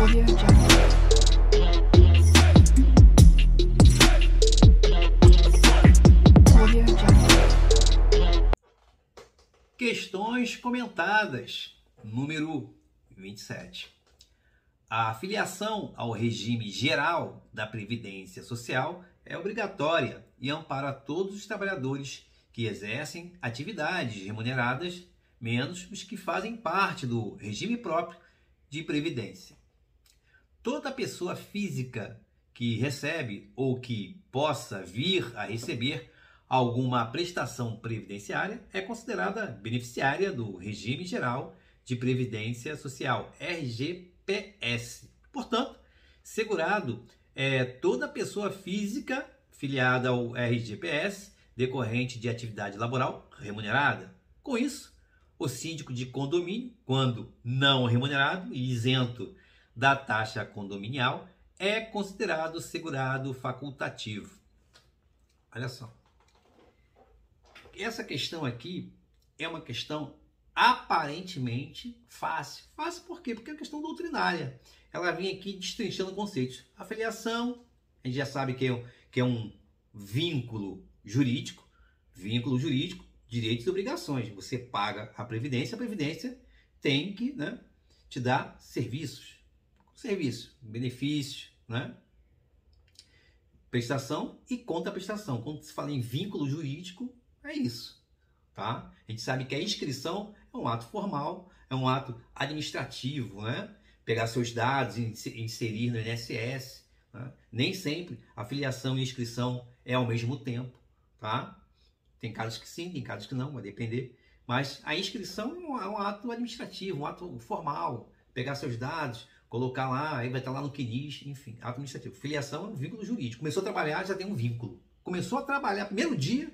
Audio Jungle. Audio Jungle. Questões comentadas, número 27. A filiação ao regime geral da Previdência Social é obrigatória e ampara todos os trabalhadores que exercem atividades remuneradas, menos os que fazem parte do regime próprio de previdência. Toda pessoa física que recebe ou que possa vir a receber alguma prestação previdenciária é considerada beneficiária do Regime Geral de Previdência Social, RGPS. Portanto, segurado é toda pessoa física filiada ao RGPS decorrente de atividade laboral remunerada. Com isso, o síndico de condomínio, quando não remunerado e isento da taxa condominial, é considerado segurado facultativo. Olha só. Essa questão aqui é uma questão aparentemente fácil. Fácil por quê? Porque é uma questão doutrinária. Ela vem aqui destrinchando conceitos. A filiação, a gente já sabe que é um vínculo jurídico. Vínculo jurídico, direitos e obrigações. Você paga a Previdência tem que, te dar serviços. Serviço, benefícios, prestação e contraprestação. Quando se fala em vínculo jurídico, é isso, tá? A gente sabe que a inscrição é um ato formal, é um ato administrativo, Pegar seus dados e inserir no INSS, Nem sempre a filiação e inscrição é ao mesmo tempo, tá? Tem casos que sim, tem casos que não, vai depender. Mas a inscrição é um ato administrativo, um ato formal. Pegar seus dados, colocar lá, aí vai estar lá no CNIS, enfim, ato administrativo. Filiação é um vínculo jurídico. Começou a trabalhar, já tem um vínculo. Começou a trabalhar, primeiro dia,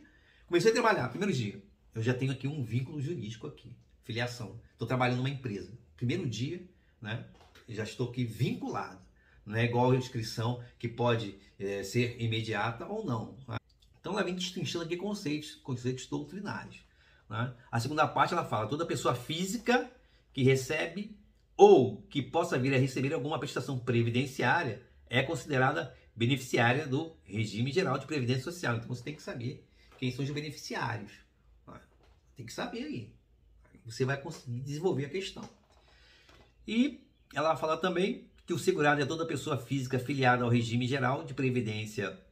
eu já tenho aqui um vínculo jurídico aqui. Filiação. Estou trabalhando numa empresa. Primeiro dia, já estou aqui vinculado. Não é igual a inscrição que pode ser imediata ou não. Então ela vem destrinchando aqui conceitos doutrinários. A segunda parte ela fala, toda pessoa física que recebe ou que possa vir a receber alguma prestação previdenciária é considerada beneficiária do Regime Geral de Previdência Social. Então você tem que saber quem são os beneficiários. Tem que saber aí. Você vai conseguir desenvolver a questão. E ela fala também que o segurado é toda pessoa física filiada ao Regime Geral de Previdência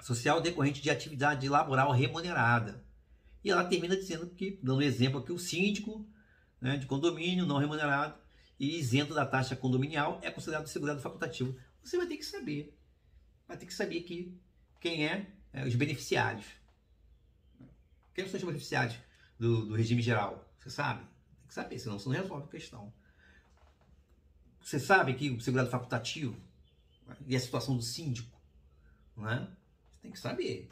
Social decorrente de atividade laboral remunerada. E ela termina dizendo que, dando exemplo aqui, o síndico de condomínio não remunerado e isento da taxa condominial é considerado segurado facultativo. Você vai ter que saber. Vai ter que saber aqui quem os beneficiários. Quem são os beneficiários do regime geral? Você sabe? Tem que saber, senão você não resolve a questão. Você sabe que o segurado facultativo e a situação do síndico, Você tem que saber,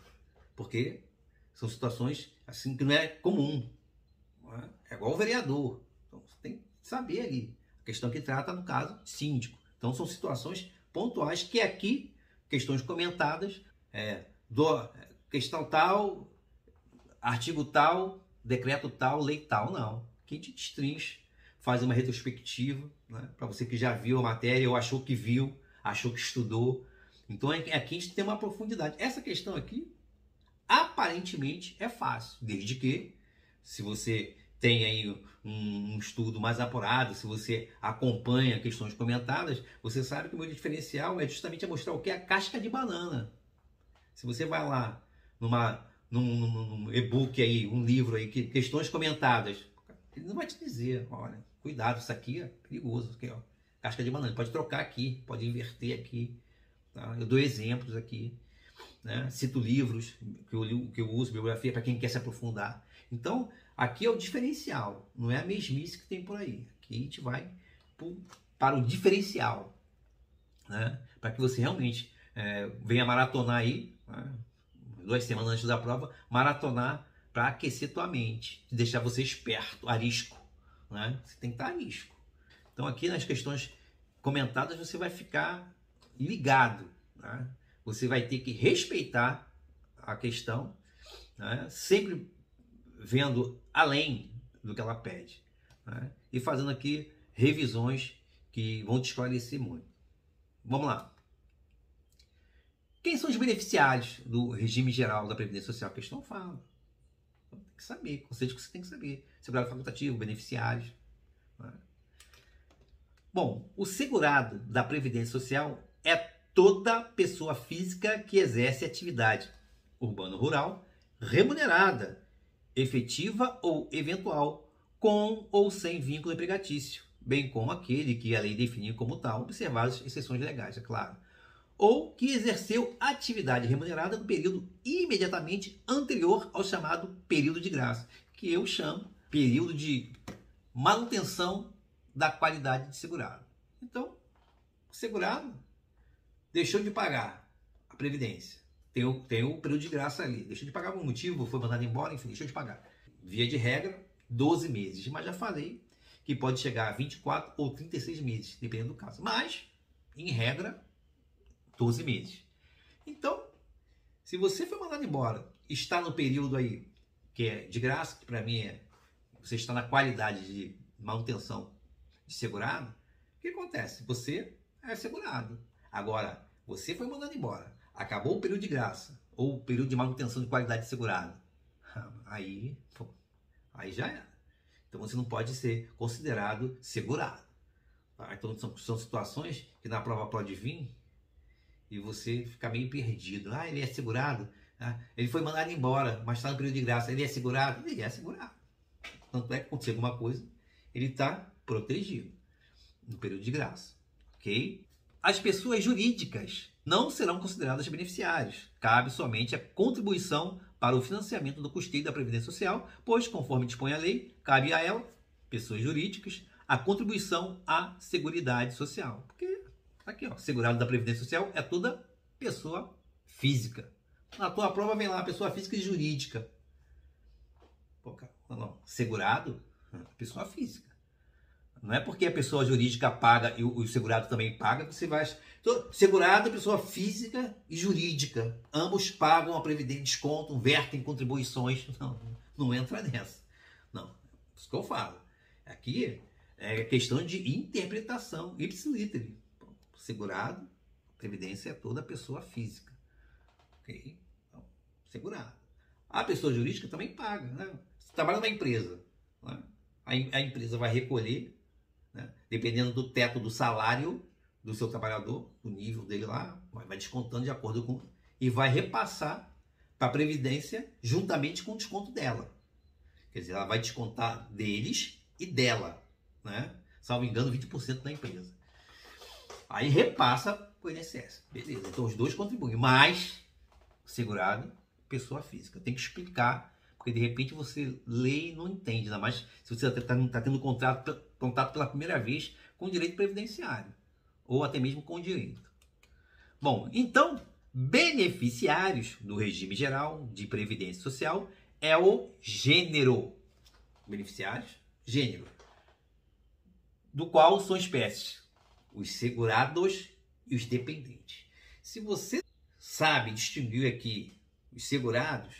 porque são situações assim que não é comum. É igual o vereador. Então você tem que saber ali. A questão que trata, no caso, síndico. Então são situações pontuais que aqui, questões comentadas, questão tal, artigo tal, decreto tal, lei tal, não. Aqui a gente destrincha, faz uma retrospectiva, para você que já viu a matéria ou achou que viu, achou que estudou. Então aqui a gente tem uma profundidade. Essa questão aqui, aparentemente, é fácil, desde que, se você tem aí um estudo mais apurado, se você acompanha questões comentadas, você sabe que o meu diferencial é justamente mostrar o que é a casca de banana. Se você vai lá num e-book aí, um livro aí, questões comentadas, ele não vai te dizer, olha, cuidado, isso aqui é perigoso, aqui, ó, casca de banana, pode trocar aqui, pode inverter aqui, tá? Eu dou exemplos aqui, cito livros que eu uso, bibliografia, para quem quer se aprofundar. Então, aqui é o diferencial, não é a mesmice que tem por aí. Aqui a gente vai para o diferencial, para que você realmente venha maratonar aí, 2 semanas antes da prova, maratonar para aquecer tua mente, deixar você esperto, arisco. Você tem que estar arisco. Então aqui nas questões comentadas você vai ficar ligado. Você vai ter que respeitar a questão, sempre vendo além do que ela pede, e fazendo aqui revisões que vão te esclarecer muito. Vamos lá. Quem são os beneficiários do regime geral da Previdência Social? A questão fala. Tem que saber, conceito que você tem que saber. Segurado facultativo, beneficiários. Né? Bom, o segurado da Previdência Social é toda pessoa física que exerce atividade urbano-rural remunerada, efetiva ou eventual, com ou sem vínculo empregatício, bem como aquele que a lei define como tal, observadas exceções legais, é claro, ou que exerceu atividade remunerada no período imediatamente anterior ao chamado período de graça, que eu chamo período de manutenção da qualidade de segurado. Então, o segurado deixou de pagar a Previdência. Tem o período de graça ali. Deixou de pagar por um motivo, foi mandado embora, enfim, deixou de pagar. Via de regra, 12 meses. Mas já falei que pode chegar a 24 ou 36 meses, dependendo do caso. Mas, em regra, 12 meses. Então, se você foi mandado embora, está no período aí que é de graça, que para mim é você está na qualidade de manutenção de segurado, o que acontece? Você é segurado. Agora, você foi mandado embora, acabou o período de graça, ou o período de manutenção de qualidade de segurado, aí já era. Então você não pode ser considerado segurado. Tá? Então são situações que na prova pode vir e você fica meio perdido. Ah, ele é segurado? Ah, ele foi mandado embora, mas está no período de graça. Ele é segurado? Ele é segurado. Tanto é que acontecer alguma coisa, ele está protegido no período de graça. Ok? As pessoas jurídicas não serão consideradas beneficiários. Cabe somente a contribuição para o financiamento do custeio da Previdência Social, pois, conforme dispõe a lei, cabe a ela, pessoas jurídicas, a contribuição à Seguridade Social. Porque, aqui, ó, segurado da Previdência Social é toda pessoa física. Na tua prova vem lá, pessoa física e jurídica. Pô, cara, não, segurado, pessoa física. Não é porque a pessoa jurídica paga e o segurado também paga que você vai... Então, segurado é pessoa física e jurídica. Ambos pagam a previdência, desconto, vertem contribuições. Não entra nessa. Não, isso que eu falo. Aqui é questão de interpretação, ipsis literi. Segurado, previdência é toda pessoa física. Ok? Então, segurado. A pessoa jurídica também paga. Né? Você trabalha numa empresa. Né? A empresa vai recolher, né? Dependendo do teto do salário do seu trabalhador, do nível dele lá, vai descontando de acordo com... E vai repassar para a Previdência juntamente com o desconto dela. Quer dizer, ela vai descontar deles e dela, né? Salvo engano, 20% da empresa. Aí repassa para o INSS. Beleza, então os dois contribuem. Mas, segurado, pessoa física. Tem que explicar, porque de repente você lê e não entende. Ainda mais se você está tendo contato pela primeira vez com o direito previdenciário. Ou até mesmo com o direito. Bom, então, beneficiários do regime geral de previdência social é o gênero. Beneficiários, gênero. Do qual são espécies. Os segurados e os dependentes. Se você sabe distinguir aqui os segurados,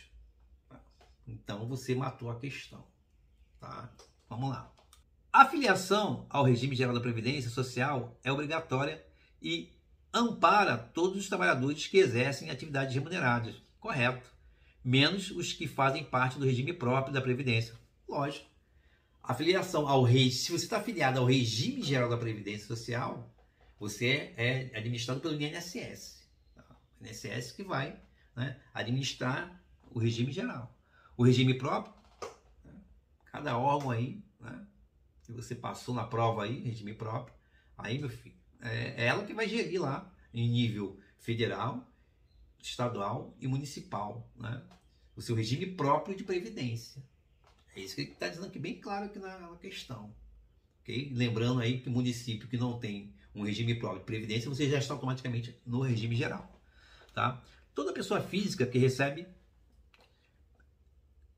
então você matou a questão. Tá? Vamos lá. A filiação ao regime geral da Previdência Social é obrigatória e ampara todos os trabalhadores que exercem atividades remuneradas. Correto. Menos os que fazem parte do regime próprio da Previdência. Lógico. A filiação ao regime, se você está afiliado ao regime geral da Previdência Social, você é administrado pelo INSS. O INSS que vai, né, administrar o regime geral. O regime próprio, né, cada órgão aí, né, que você passou na prova aí, regime próprio, aí, meu filho, é ela que vai gerir lá em nível federal, estadual e municipal, né, o seu regime próprio de previdência. É isso que ele está dizendo aqui bem claro aqui na questão. Okay? Lembrando aí que o município que não tem um regime próprio de previdência, você já está automaticamente no regime geral. Tá? Toda pessoa física que recebe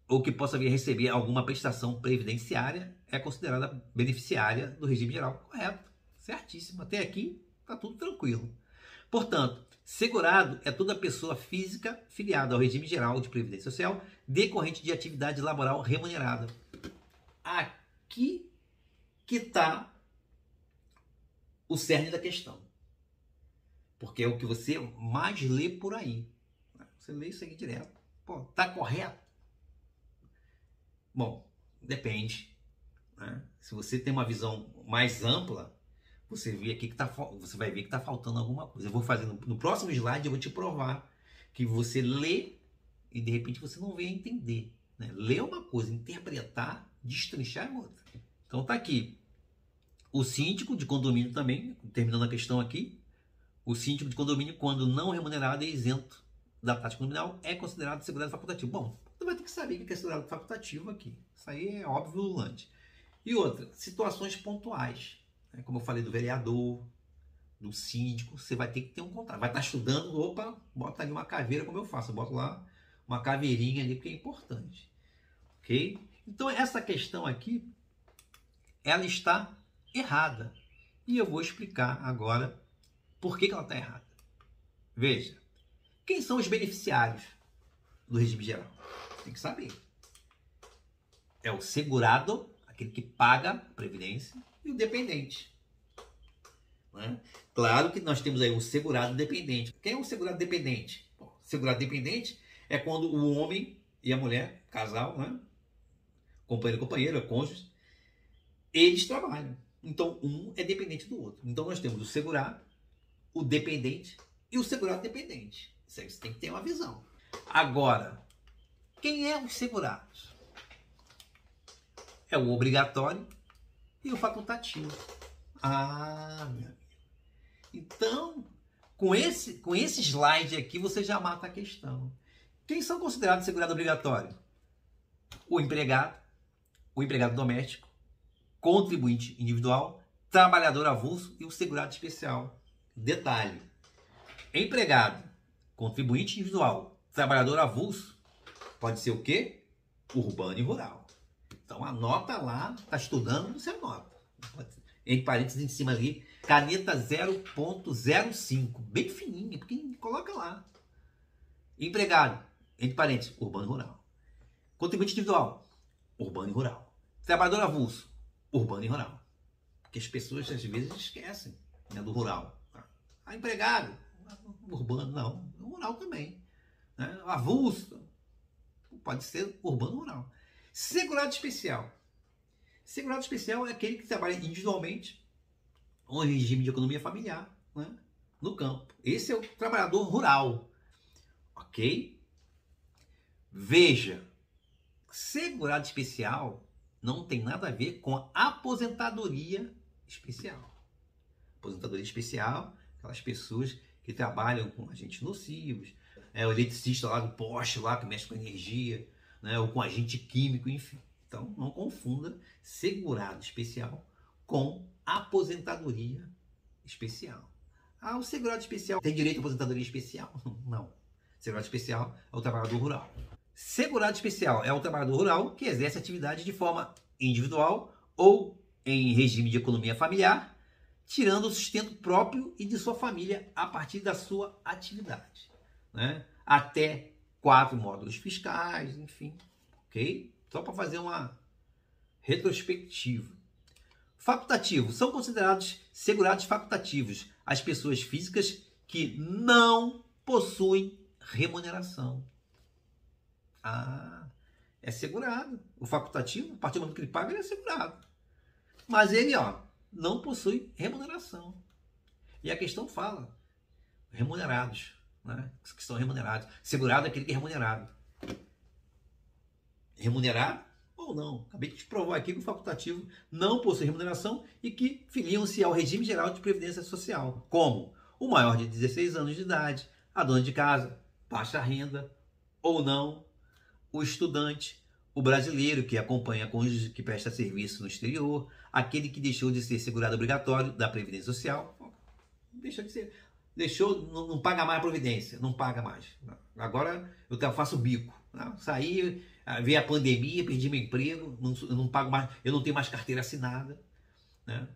ou que possa vir a receber alguma prestação previdenciária é considerada beneficiária do regime geral. Correto, certíssimo. Até aqui está tudo tranquilo. Portanto, segurado é toda pessoa física filiada ao regime geral de previdência social decorrente de atividade laboral remunerada. Aqui que está o cerne da questão. Porque é o que você mais lê por aí. Você lê isso aí direto. Pô, tá correto? Bom, depende. Né? Se você tem uma visão mais ampla, você vai ver que está faltando alguma coisa. Eu vou fazer no próximo slide, eu vou te provar que você lê e de repente você não vem a entender. Né? Ler é uma coisa, interpretar, destrinchar é outra. Então tá aqui. O síndico de condomínio também, terminando a questão aqui, o síndico de condomínio, quando não remunerado e isento da prática condominial, é considerado segurado facultativo. Bom, você vai ter que saber o que é considerado facultativo aqui. Isso aí é óbvio, lulante. E outra, situações pontuais. Né? Como eu falei do vereador, do síndico, você vai ter que ter um contrato. Vai estar estudando, opa, bota ali uma caveira como eu faço. Eu boto lá uma caveirinha ali, porque é importante. Ok? Então essa questão aqui, ela está errada. E eu vou explicar agora por que ela está errada. Veja, quem são os beneficiários do regime geral? Tem que saber. É o segurado, aquele que paga a previdência, e o dependente. Né? Claro que nós temos aí o segurado dependente. Quem é o segurado dependente? Bom, segurado dependente é quando o homem e a mulher, casal, né? Companheiro, companheira, cônjuge, eles trabalham. Então, um é dependente do outro. Então, nós temos o segurado, o dependente e o segurado dependente. Isso aí você tem que ter uma visão. Agora, quem é os segurados? É o obrigatório e o facultativo. Ah, meu amigo. Então, com esse slide aqui, você já mata a questão. Quem são considerados segurado obrigatório? O empregado doméstico, contribuinte individual, trabalhador avulso e o segurado especial. Detalhe: empregado, contribuinte individual, trabalhador avulso, pode ser o quê? Urbano e rural. Então anota lá, está estudando, você anota. Em parênteses em cima ali, caneta 0.05, bem fininha, porque coloca lá. Empregado, entre parênteses, urbano e rural. Contribuinte individual, urbano e rural. Trabalhador avulso, urbano e rural. Porque as pessoas às vezes esquecem, né, do rural. Empregado, urbano, não, rural também. Né? Avulso, pode ser urbano e rural. Segurado especial. Segurado especial é aquele que trabalha individualmente ou em regime de economia familiar, né, no campo. Esse é o trabalhador rural. Ok? Veja, segurado especial não tem nada a ver com a aposentadoria especial. Aposentadoria especial, aquelas pessoas que trabalham com agentes nocivos, o eletricista lá do poste, lá que mexe com energia, né, ou com agente químico, enfim. Então, não confunda segurado especial com aposentadoria especial. Ah, o segurado especial tem direito à aposentadoria especial? Não. Segurado especial é o trabalhador rural. Segurado especial é o trabalhador rural que exerce atividade de forma individual ou em regime de economia familiar, tirando o sustento próprio e de sua família a partir da sua atividade. Né? Até 4 módulos fiscais, enfim. Ok? Só para fazer uma retrospectiva. Facultativo. São considerados segurados facultativos as pessoas físicas que não possuem remuneração. Ah, é segurado. O facultativo, a partir do momento que ele paga, ele é segurado. Mas ele, não possui remuneração. E a questão fala, remunerados, né? Que são remunerados. Segurado é aquele que é remunerado. Remunerado ou não? Acabei de te provar aqui que o facultativo não possui remuneração e que filiam-se ao regime geral de previdência social, como o maior de 16 anos de idade, a dona de casa, baixa renda ou não, o estudante, o brasileiro que acompanha cônjuge que presta serviço no exterior, aquele que deixou de ser segurado obrigatório da Previdência Social, não paga mais a Previdência, não paga mais. Agora eu faço bico. Saí, veio a pandemia, perdi meu emprego, eu não pago mais, eu não tenho mais carteira assinada, né?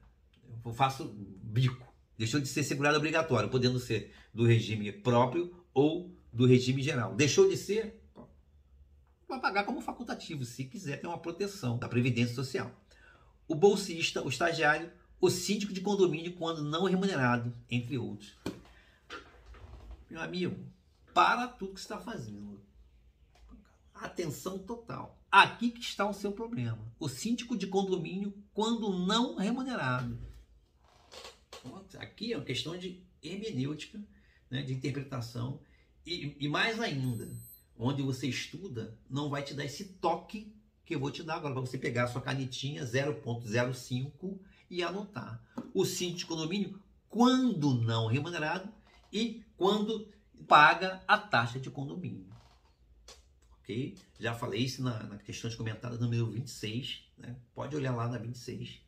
Eu faço bico. Deixou de ser segurado obrigatório, podendo ser do regime próprio ou do regime geral. Deixou de ser, vai pagar como facultativo, se quiser ter uma proteção da Previdência Social. O bolsista, o estagiário, o síndico de condomínio quando não remunerado, entre outros. Meu amigo, para tudo que você está fazendo. Atenção total. Aqui que está o seu problema. O síndico de condomínio quando não remunerado. Aqui é uma questão de hermenêutica, né, de interpretação. E mais ainda, onde você estuda, não vai te dar esse toque que eu vou te dar agora, para você pegar a sua canetinha 0.05 e anotar. O síndico de condomínio quando não remunerado e quando paga a taxa de condomínio. Ok? Já falei isso na questão de comentário número 26, né? Pode olhar lá na 26.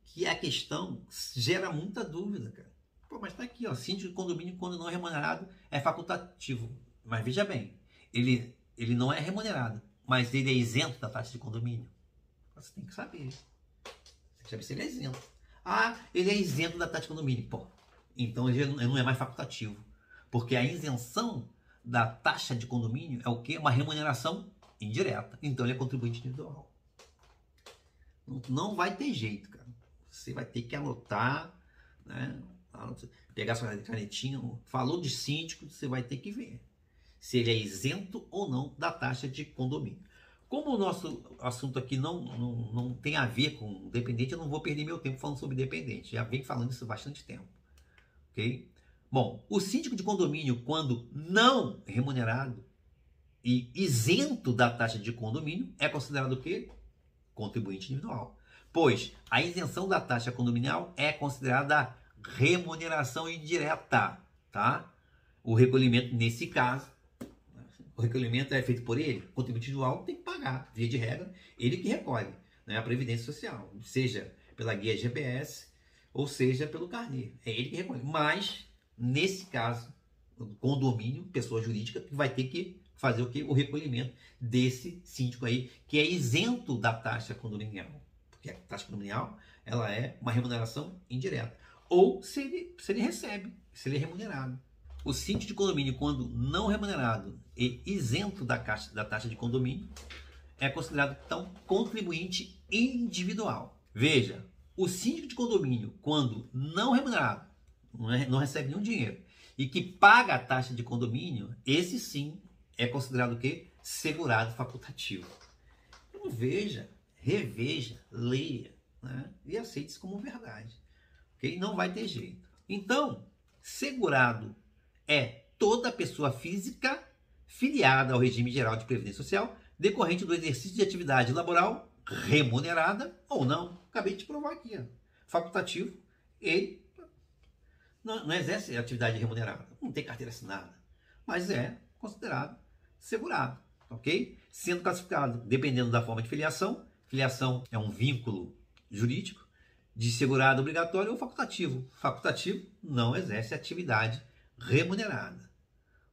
Que a questão gera muita dúvida, cara. Pô, mas tá aqui, ó, síndico de condomínio quando não remunerado é facultativo. Mas veja bem, ele não é remunerado, mas ele é isento da taxa de condomínio. Você tem que saber. Você tem que saber se ele é isento. Ah, ele é isento da taxa de condomínio. Pô, então ele não é mais facultativo. Porque a isenção da taxa de condomínio é o quê? Uma remuneração indireta. Então ele é contribuinte individual. Não vai ter jeito, cara. Você vai ter que anotar, né? Pegar sua canetinha, falou de síndico, você vai ter que ver se ele é isento ou não da taxa de condomínio. Como o nosso assunto aqui não tem a ver com dependente, eu não vou perder meu tempo falando sobre dependente. Já vem falando isso há bastante tempo. Ok? Bom, o síndico de condomínio, quando não remunerado e isento da taxa de condomínio, é considerado o quê? Contribuinte individual. Pois a isenção da taxa condominial é considerada remuneração indireta, tá? O recolhimento, nesse caso, o recolhimento é feito por ele, o contribuinte individual tem que pagar, via de regra, ele que recolhe, né, a Previdência Social, seja pela guia GPS ou seja pelo carnê, é ele que recolhe. Mas, nesse caso, o condomínio, pessoa jurídica, vai ter que fazer o quê? O recolhimento desse síndico aí, que é isento da taxa condominial. Porque a taxa condominial, ela é uma remuneração indireta. Ou se ele recebe, se ele é remunerado. O síndico de condomínio, quando não remunerado e isento da taxa de condomínio, é considerado, então, contribuinte individual. Veja, o síndico de condomínio, quando não remunerado, não recebe nenhum dinheiro, e que paga a taxa de condomínio, esse sim é considerado o quê? Segurado facultativo. Então veja, reveja, leia, né? E aceite isso como verdade. Okay? Não vai ter jeito. Então, segurado é toda pessoa física filiada ao regime geral de previdência social decorrente do exercício de atividade laboral remunerada ou não. Acabei de provar aqui. Ó. Facultativo, ele não exerce atividade remunerada, não tem carteira assinada, mas é considerado segurado, ok? Sendo classificado, dependendo da forma de filiação, filiação é um vínculo jurídico, de segurado obrigatório ou facultativo. Facultativo não exerce atividade remunerada.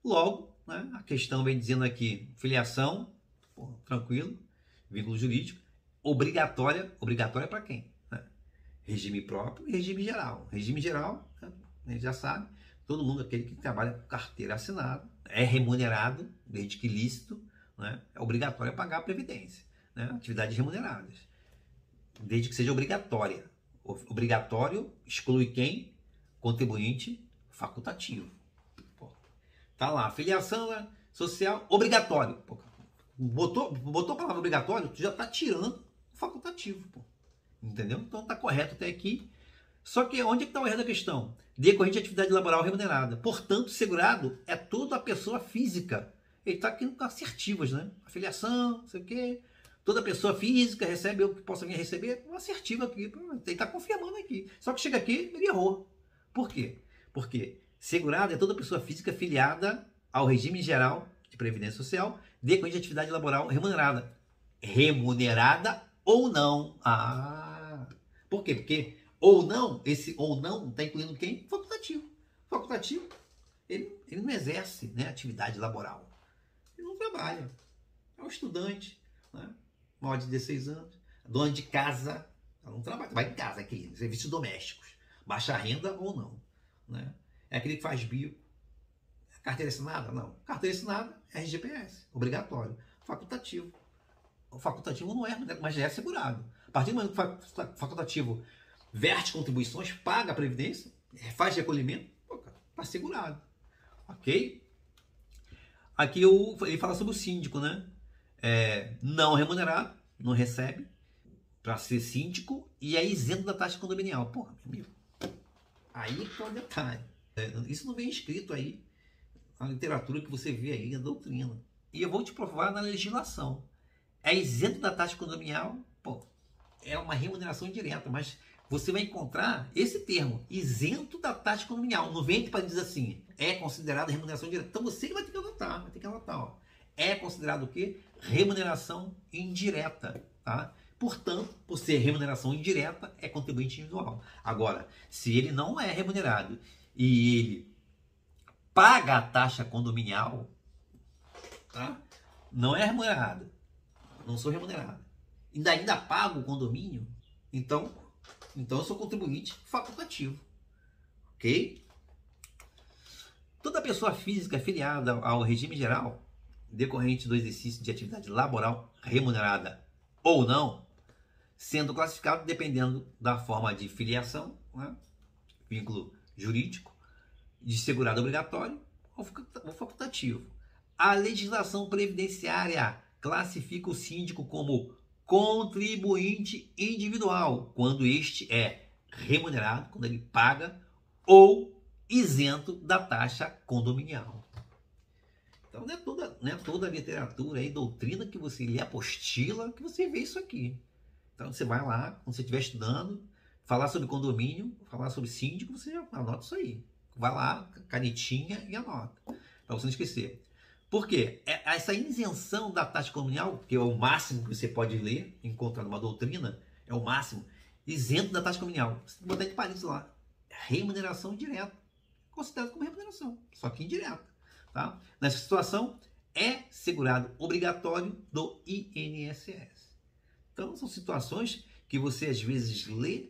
Logo, né, a questão vem dizendo aqui, filiação, pô, tranquilo, vínculo jurídico, obrigatória para quem? Né? Regime próprio e regime geral. Regime geral, a gente já sabe, todo mundo, aquele que trabalha com carteira assinada, é remunerado, desde que lícito, né, é obrigatório a pagar a previdência, né, atividades remuneradas, desde que seja obrigatória. Obrigatório exclui quem? Contribuinte facultativo. Pô, tá lá, filiação social obrigatório. Pô, botou a palavra obrigatório, tu já tá tirando o facultativo. Pô. Entendeu? Então tá correto até aqui. Só que onde é que está o erro da questão? Decorrente de atividade laboral remunerada. Portanto, segurado é toda a pessoa física. Ele está aqui com assertivas, né? Afiliação, não sei o quê. Toda pessoa física recebe o que possa vir a receber. Uma assertiva aqui. Ele está confirmando aqui. Só que chega aqui, ele errou. Por quê? Porque segurado é toda pessoa física filiada ao regime geral de previdência social, decorrente de atividade laboral remunerada. Remunerada ou não. Ah, por quê? Porque ou não, esse ou não está incluindo quem? Facultativo. Facultativo, ele não exerce, né, atividade laboral. Ele não trabalha. É um estudante, né, maior de 16 anos, dona de casa, ela não trabalha, vai em casa aqui, serviços domésticos, baixa renda ou não. Né? É aquele que faz bico. Carteira assinada? Não. Carteira assinada é RGPS, obrigatório. Facultativo. O facultativo não é, mas já é segurado. A partir do momento que o facultativo verte contribuições, paga a previdência, faz recolhimento, pô, cara, tá segurado, ok? Aqui ele fala sobre o síndico, né? Não remunerado, não recebe para ser síndico e é isento da taxa condominial. Porra, meu amigo, aí que é o detalhe. Isso não vem escrito aí na literatura que você vê aí, na doutrina. E eu vou te provar na legislação. É isento da taxa condominial, pô, é uma remuneração indireta, mas você vai encontrar esse termo, isento da taxa condominial. Não vem para dizer assim, é considerado remuneração indireta. Então você vai ter que anotar, ó. É considerado o quê? Remuneração indireta, tá? Portanto, por ser remuneração indireta, é contribuinte individual. Agora, se ele não é remunerado e ele paga a taxa condominial, tá? Não é remunerado, não sou remunerado, ainda pago o condomínio, então eu sou contribuinte facultativo, ok? Toda pessoa física filiada ao regime geral, decorrente do exercício de atividade laboral remunerada ou não, sendo classificado dependendo da forma de filiação, né? Vínculo jurídico, de segurado obrigatório ou facultativo. A legislação previdenciária classifica o síndico como contribuinte individual, quando este é remunerado, quando ele paga, ou isento da taxa condominial. Então não é toda a literatura e doutrina que você lê, apostila, que você vê isso aqui. Então você vai lá, quando você estiver estudando, falar sobre condomínio, falar sobre síndico, você já anota isso aí. Vai lá, canetinha e anota, para você não esquecer. Por quê? Essa isenção da taxa condominial, que é o máximo que você pode ler, encontrar numa doutrina, é o máximo, isento da taxa condominial. Você tem que botar entre parênteses lá. Remuneração indireta. Considerado como remuneração, só que indireta. Tá? Nessa situação, é segurado obrigatório do INSS. Então, são situações que você às vezes lê,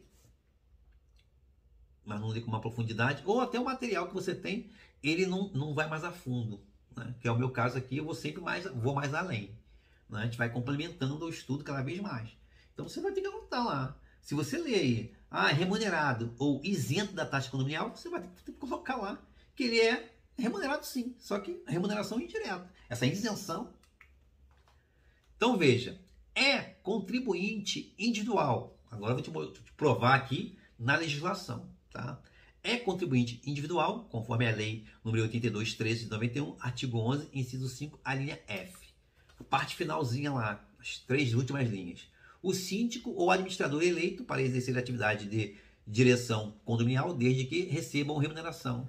mas não lê com uma profundidade, ou até o material que você tem, ele não vai mais a fundo, né? Que é o meu caso aqui, eu vou mais além, né? A gente vai complementando o estudo cada vez mais. Então você vai ter que anotar lá. Se você ler aí, remunerado ou isento da taxa condominial, você vai ter que colocar lá que ele é remunerado sim, só que remuneração indireta. Essa isenção. Então veja, é contribuinte individual. Agora eu vou te provar aqui na legislação, tá? É contribuinte individual, conforme a lei número 82.13 de 91, artigo 11, inciso 5, a linha F. Parte finalzinha lá, as 3 últimas linhas. O síndico ou administrador eleito para exercer a atividade de direção condominial, desde que recebam remuneração.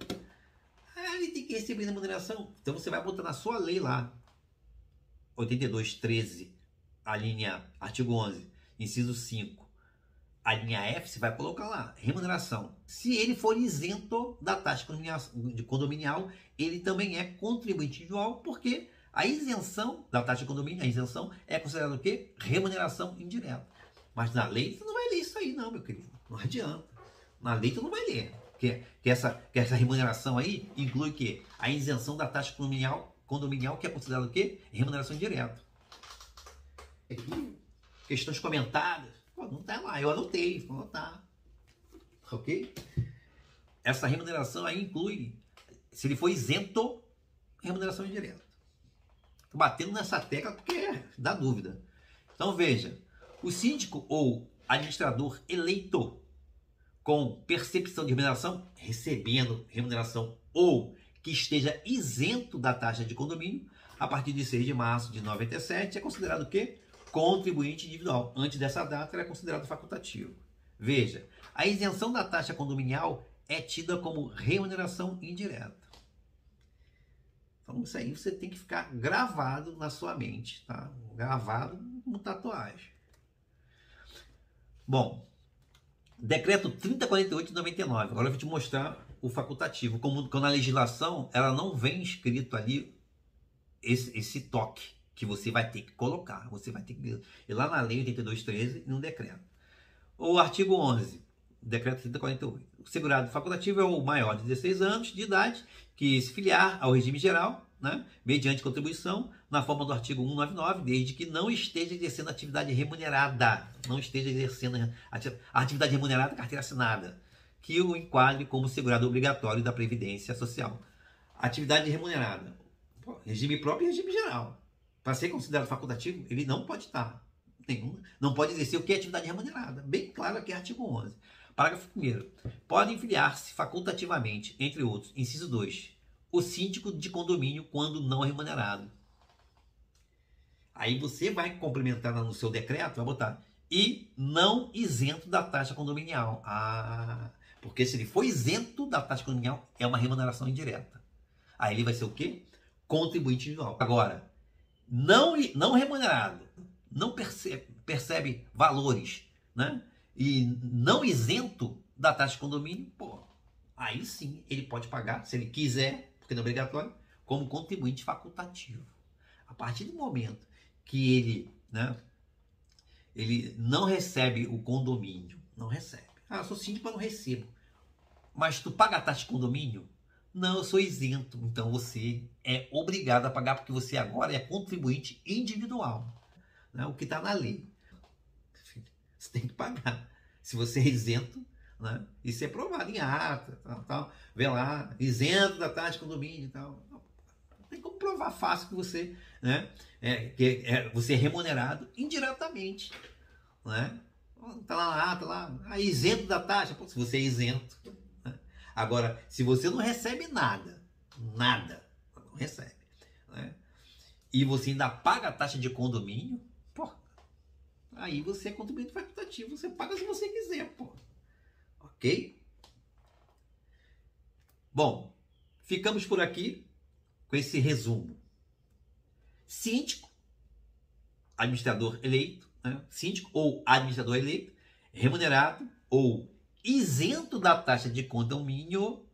Ele tem que receber remuneração? Então você vai botar na sua lei lá, 82.13, a linha, artigo 11, inciso 5, a linha F, você vai colocar lá, remuneração. Se ele for isento da taxa condominial, ele também é contribuinte individual, porque a isenção da taxa condominial, a isenção é considerada o quê? Remuneração indireta. Mas na lei você não vai ler isso aí não, meu querido. Não adianta. Na lei você não vai ler. Que essa remuneração aí inclui o quê? A isenção da taxa condominial, que é considerada o quê? Remuneração indireta. Aqui, questões comentadas. Pô, não tá lá, eu anotei, vou anotar. Ok? Essa remuneração aí inclui, se ele for isento, remuneração indireta. Tô batendo nessa tecla porque dá dúvida. Então veja, o síndico ou administrador eleito com percepção de remuneração, recebendo remuneração ou que esteja isento da taxa de condomínio, a partir de 6 de março de 97, é considerado o quê? Contribuinte individual. Antes dessa data, era considerado facultativo. Veja, a isenção da taxa condominial é tida como remuneração indireta. Então, isso aí você tem que ficar gravado na sua mente, tá? Gravado como tatuagem. Bom, Decreto 3048 de 99. Agora eu vou te mostrar o facultativo. Como na legislação, ela não vem escrito ali esse toque que você vai ter que colocar. Você vai ter que ir lá na lei 82.13 e no decreto. O artigo 11, decreto 3048. O segurado facultativo é o maior de 16 anos de idade que se filiar ao regime geral né, mediante contribuição, na forma do artigo 199, desde que não esteja exercendo atividade remunerada, não esteja exercendo atividade remunerada, carteira assinada, que o enquadre como segurado obrigatório da Previdência Social. Atividade remunerada, regime próprio e regime geral. Para ser considerado facultativo, ele não pode estar. Não pode exercer o que é atividade remunerada. Bem claro aqui, artigo 11. Parágrafo 1º. Podem filiar-se facultativamente, entre outros, inciso 2, o síndico de condomínio quando não remunerado. Aí você vai complementar no seu decreto, vai botar e não isento da taxa condominial. Porque se ele for isento da taxa condominial, é uma remuneração indireta. Aí ele vai ser o quê? Contribuinte individual. Agora, não remunerado, não percebe valores, né? E não isento da taxa de condomínio, pô, aí sim ele pode pagar, se ele quiser, porque não é obrigatório, como contribuinte facultativo. A partir do momento que ele, né, ele não recebe o condomínio, não recebe. Eu sou síndico, mas não recebo. Mas tu paga a taxa de condomínio? Não, eu sou isento. Então você é obrigado a pagar, porque você agora é contribuinte individual, né? O que está na lei. Você tem que pagar. Se você é isento, né? Isso é provado em ata, tal. Vê lá, isento da taxa de condomínio e tal. Não tem como provar fácil que você, né, você é remunerado indiretamente, né? Tá lá na ata, lá, isento da taxa. Pô, se você é isento, né? Agora, se você não recebe nada, não recebe, né? E você ainda paga a taxa de condomínio, pô, aí você é contribuinte facultativo, você paga se você quiser, pô. Ok? Bom, ficamos por aqui com esse resumo. Síndico, administrador eleito, né? Síndico ou administrador eleito, remunerado ou isento da taxa de condomínio,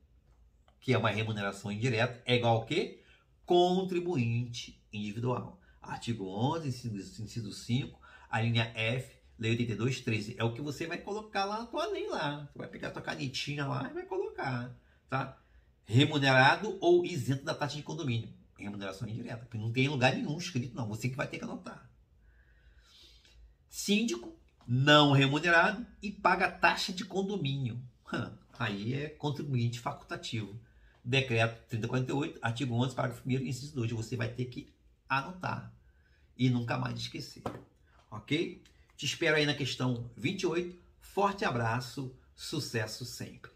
que é uma remuneração indireta, é igual ao quê? Contribuinte individual. Artigo 11, inciso 5, a linha F, Lei 82.13. É o que você vai colocar lá na tua lei lá. Você vai pegar a tua canetinha lá e vai colocar, tá? Remunerado ou isento da taxa de condomínio. Remuneração indireta, porque não tem lugar nenhum escrito, não. Você que vai ter que anotar. Síndico, não remunerado e paga taxa de condomínio. Aí é contribuinte facultativo. Decreto 3048, artigo 11, parágrafo 1º, inciso 2. Você vai ter que anotar e nunca mais esquecer. Ok? Te espero aí na questão 28. Forte abraço, sucesso sempre.